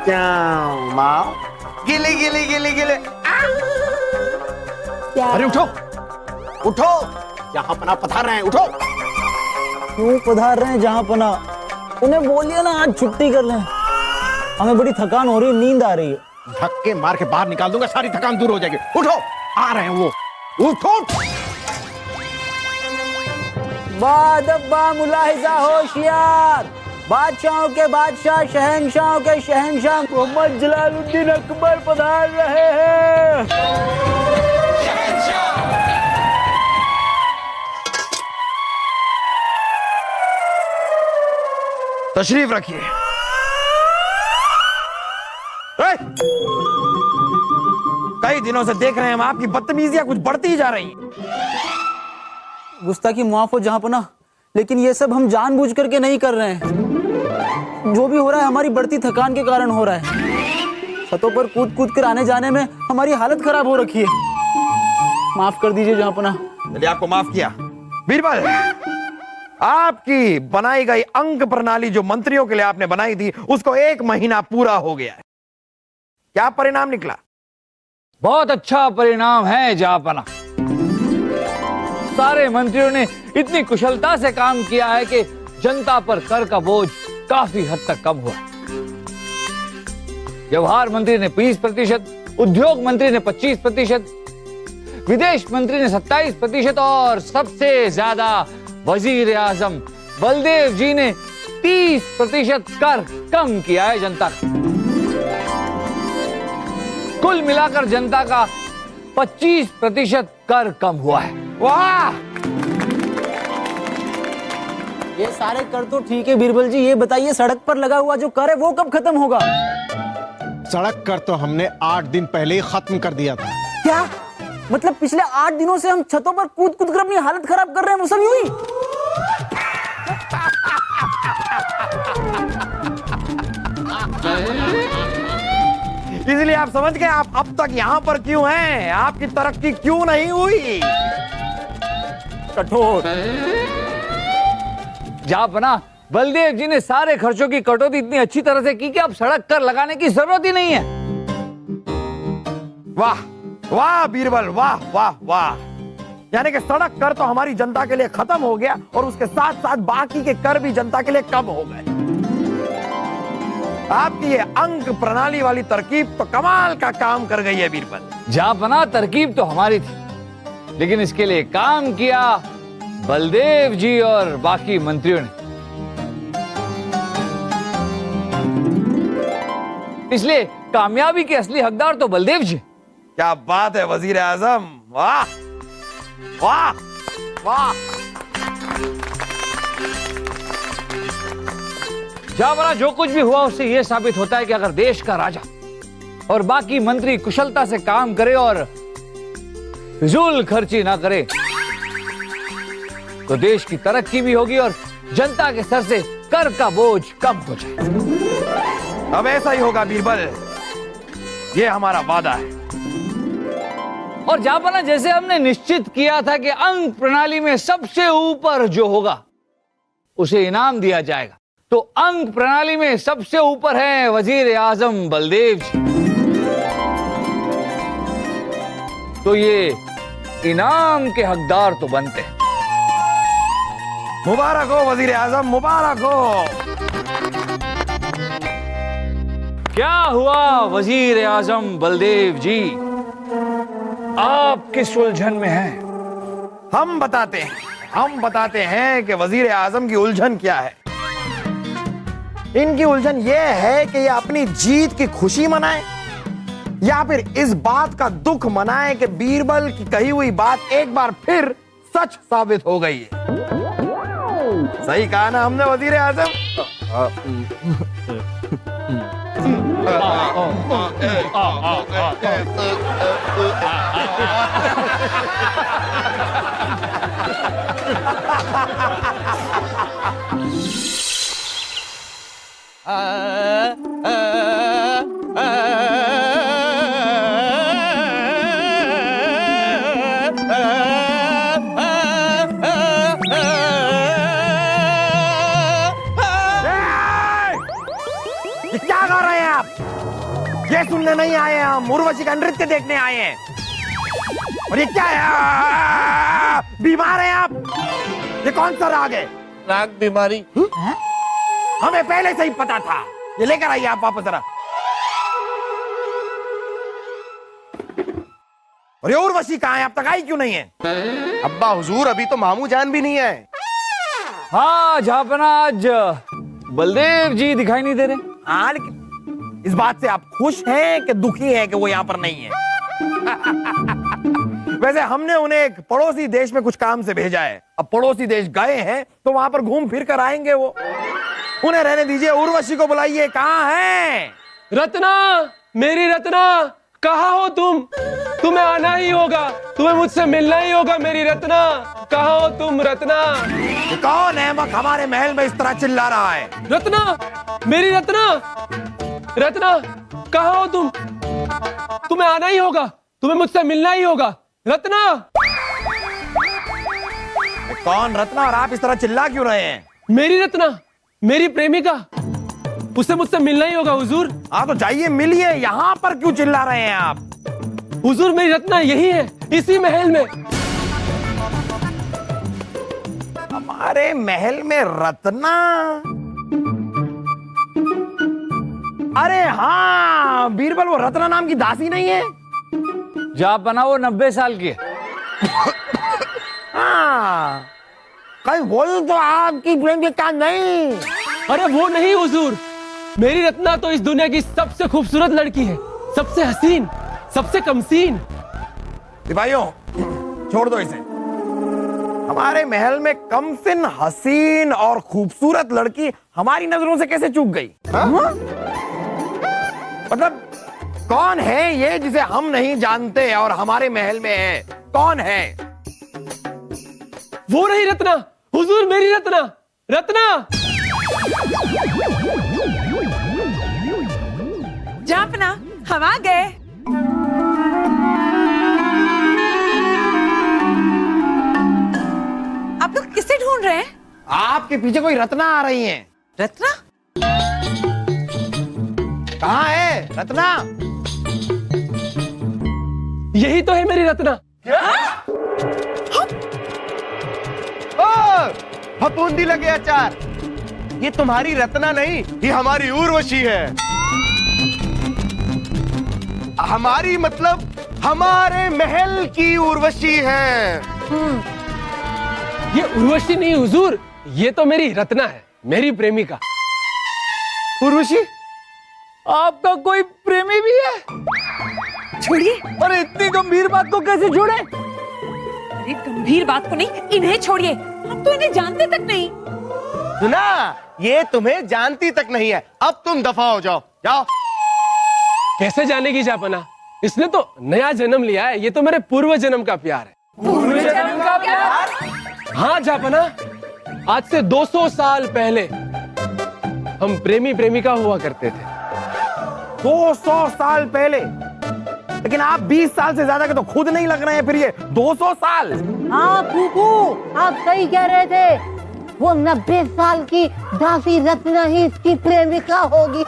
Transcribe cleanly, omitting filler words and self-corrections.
क्या माँ? गिले गिले गिले गिले। अरे उठो उठो, यहाँ पना पधार रहे हैं, उठो। क्यों पधार रहे हैं जहाँ पना? उन्हें बोलिए ना आज छुट्टी कर लें, हमें बड़ी थकान हो रही है, नींद आ रही है। धक्के मार के बाहर निकाल दूंगा, सारी थकान दूर हो जाएगी। उठो, आ रहे हैं वो, उठो। बादब्बा मुलाहिजा होशियार, बादशाहों के बादशाह शहंशाहों के शहंशाह मोहम्मद जलालुद्दीन अकबर पधार रहे हैं। तशरीफ रखिए। कई दिनों से देख रहे हैं हम, आपकी बदतमीजियां कुछ बढ़ती ही जा रही हैं। गुस्ताखी माफ हो जहां पना, लेकिन ये सब हम जानबूझ करके नहीं कर रहे हैं। जो भी हो रहा है हमारी बढ़ती थकान के कारण हो रहा है। छतों पर कूद कूद कर आने जाने में हमारी हालत खराब हो रखी है। माफ कर दीजिए जहां पना। चलिए, आपको माफ किया। बीरबल, आपकी बनाई गई अंक प्रणाली जो मंत्रियों के लिए आपने बनाई थी, उसको 1 महीना पूरा हो गया है। क्या परिणाम निकला? बहुत अच्छा परिणाम है जहापना। सारे मंत्रियों ने इतनी कुशलता से काम किया है कि जनता पर कर का बोझ काफी हद तक कम हुआ। व्यवहार मंत्री ने 20%, उद्योग मंत्री ने 25%, विदेश मंत्री ने 27% और सबसे ज्यादा वजीर आजम बलदेव जी ने 30% कर कम किया है जनता का। कुल मिलाकर जनता का 25% कर कम हुआ है। वाह! ये सारे कर तो ठीक है बीरबल जी, ये बताइए सड़क पर लगा हुआ जो कर है वो कब खत्म होगा? सड़क कर तो हमने 8 दिन पहले ही खत्म कर दिया था। क्या मतलब पिछले 8 दिनों से हम छतों पर कूद कूद कर अपनी हालत खराब कर रहे हैं, वो सब यूं ही? इसलिए आप समझ गए आप अब तक यहां पर क्यों हैं, आपकी तरक्की क्यों नहीं हुई। कठोर। जहापना, बलदेव जी ने सारे खर्चों की कटौती इतनी अच्छी तरह से की कि अब सड़क कर लगाने की जरूरत ही नहीं है। वाह वाह बीरबल, वाह वाह वाह। यानी कि सड़क कर तो हमारी जनता के लिए खत्म हो गया और उसके साथ साथ बाकी के कर भी जनता के लिए कम हो गए। आपकी ये अंक प्रणाली वाली तरकीब तो कमाल का काम कर गई है बीरबल। जहापना, तरकीब तो हमारी थी, लेकिन इसके लिए काम किया बलदेव जी और बाकी मंत्रियों ने। इसलिए कामयाबी के असली हकदार तो बलदेव जी। क्या बात है वजीर आजम, वाह वाह वाह। जहापना, जो कुछ भी हुआ उससे यह साबित होता है कि अगर देश का राजा और बाकी मंत्री कुशलता से काम करे और फिजूल खर्ची ना करे तो देश की तरक्की भी होगी और जनता के सर से कर का बोझ कम हो जाए। अब ऐसा ही होगा बीरबल, ये हमारा वादा है। और जहापना, जैसे हमने निश्चित किया था कि अंक प्रणाली में सबसे ऊपर जो होगा उसे इनाम दिया जाएगा, तो अंक प्रणाली में सबसे ऊपर है वजीर आजम बलदेव जी। तो ये इनाम के हकदार तो बनते हैं। मुबारक हो वजीर आजम, मुबारक हो। क्या हुआ वजीर आजम बलदेव जी, आप किस उलझन में हैं? हम बताते हैं कि वजीर आजम की उलझन क्या है। इनकी उलझन यह है कि ये अपनी जीत की खुशी मनाए या फिर इस बात का दुख मनाए कि बीरबल की कही हुई बात एक बार फिर सच साबित हो गई है। सही कहा ना हमने वजीर आजम? ये सुनने नहीं आए हैं हम, उर्वशी का नृत्य देखने आए हैं। और ये क्या है? बीमार हैं आप? ये कौन सा राग है? राग बीमारी। हमें पहले से ही पता था। ये लेकर आइए आप वापस जरा। और ये उर्वशी कहाँ है? अब तक आई क्यों नहीं है? अब्बा हुजूर, अभी तो मामू जान भी नहीं है। हाँ जहापना, आज बलदेव जी दिखाई नहीं दे रहे। हाँ, लेकिन इस बात से आप खुश हैं कि दुखी हैं कि वो यहाँ पर नहीं है? वैसे हमने उन्हें एक पड़ोसी देश में कुछ काम से भेजा है। अब पड़ोसी देश गए हैं तो वहां पर घूम फिर कर आएंगे वो। उन्हें रहने दीजिए। उर्वशी को बुलाइए। कहाँ है? रत्ना, मेरी रत्ना, कहाँ हो तुम? तुम्हें आना ही होगा, तुम्हें मुझसे मिलना ही होगा मेरी रत्ना। कहाँ हो तुम रत्ना? ये कौन है मक हमारे महल में इस तरह चिल्ला रहा है? रत्ना, मेरी रत्ना, रत्ना, कहाँ हो तुम? तुम्हें आना ही होगा, तुम्हें मुझसे मिलना ही होगा रत्ना। ये कौन रत्ना? और आप इस तरह चिल्ला क्यों रहे हैं? मेरी रत्ना, मेरी प्रेमिका, उससे मुझसे मिलना ही होगा हुजूर। हाँ तो जाइए मिलिए। यहाँ पर क्यों चिल्ला रहे हैं आप? हुजूर, मेरी रत्ना यही है, इसी महल में। हमारे महल में रत्ना? अरे हाँ बीरबल, वो रत्ना नाम की दासी नहीं है? जहापना वो 90 साल की है। हाँ, कहीं बोल तो आपकी प्रेमिका नहीं? अरे वो नहीं हुजूर, मेरी रत्ना तो इस दुनिया की सबसे खूबसूरत लड़की है, सबसे हसीन, सबसे कमसीन। भाइयों छोड़ दो इसे। हमारे महल में कमसिन, हसीन और खूबसूरत लड़की हमारी नजरों से कैसे चूक गई? मतलब कौन है ये जिसे हम नहीं जानते और हमारे महल में है? कौन है? वो रही रत्ना हुजूर, मेरी रत्ना, रत्ना। जहापना, हम आ गए। आप लोग किसे ढूंढ रहे हैं? आपके पीछे कोई रत्ना आ रही है। रत्ना? कहाँ है रत्ना? यही तो है मेरी रत्ना। फफूंदी लगे अचार। ये तुम्हारी रत्ना नहीं, ये हमारी उर्वशी है। हमारी मतलब हमारे महल की उर्वशी है। ये उर्वशी नहीं हुजूर, ये तो मेरी रत्ना है, मेरी प्रेमिका। उर्वशी, आपका कोई प्रेमी भी है? छोड़िए। अरे इतनी गंभीर बात को कैसे छोड़े? अरे गंभीर बात को नहीं, इन्हें छोड़िए। हम तो इन्हें जानते तक नहीं। सुना, ये तुम्हें जानती तक नहीं है। अब तुम दफा हो जाओ, जाओ। कैसे जानेगी जापना? इसने तो नया जन्म लिया है, ये तो मेरे पूर्व जन्म का प्यार है। पूर्व जन्म का प्यार? हाँ जापना, आज से 200 साल पहले हम प्रेमी प्रेमिका हुआ करते थे। 200 साल पहले? लेकिन आप 20 साल से ज्यादा के तो खुद नहीं लग रहे हैं, फिर ये 200 साल? हाँ फूफू, आप सही कह रहे थे। वो 90 साल की दासी रत्ना ही इसकी प्रेमिका होगी।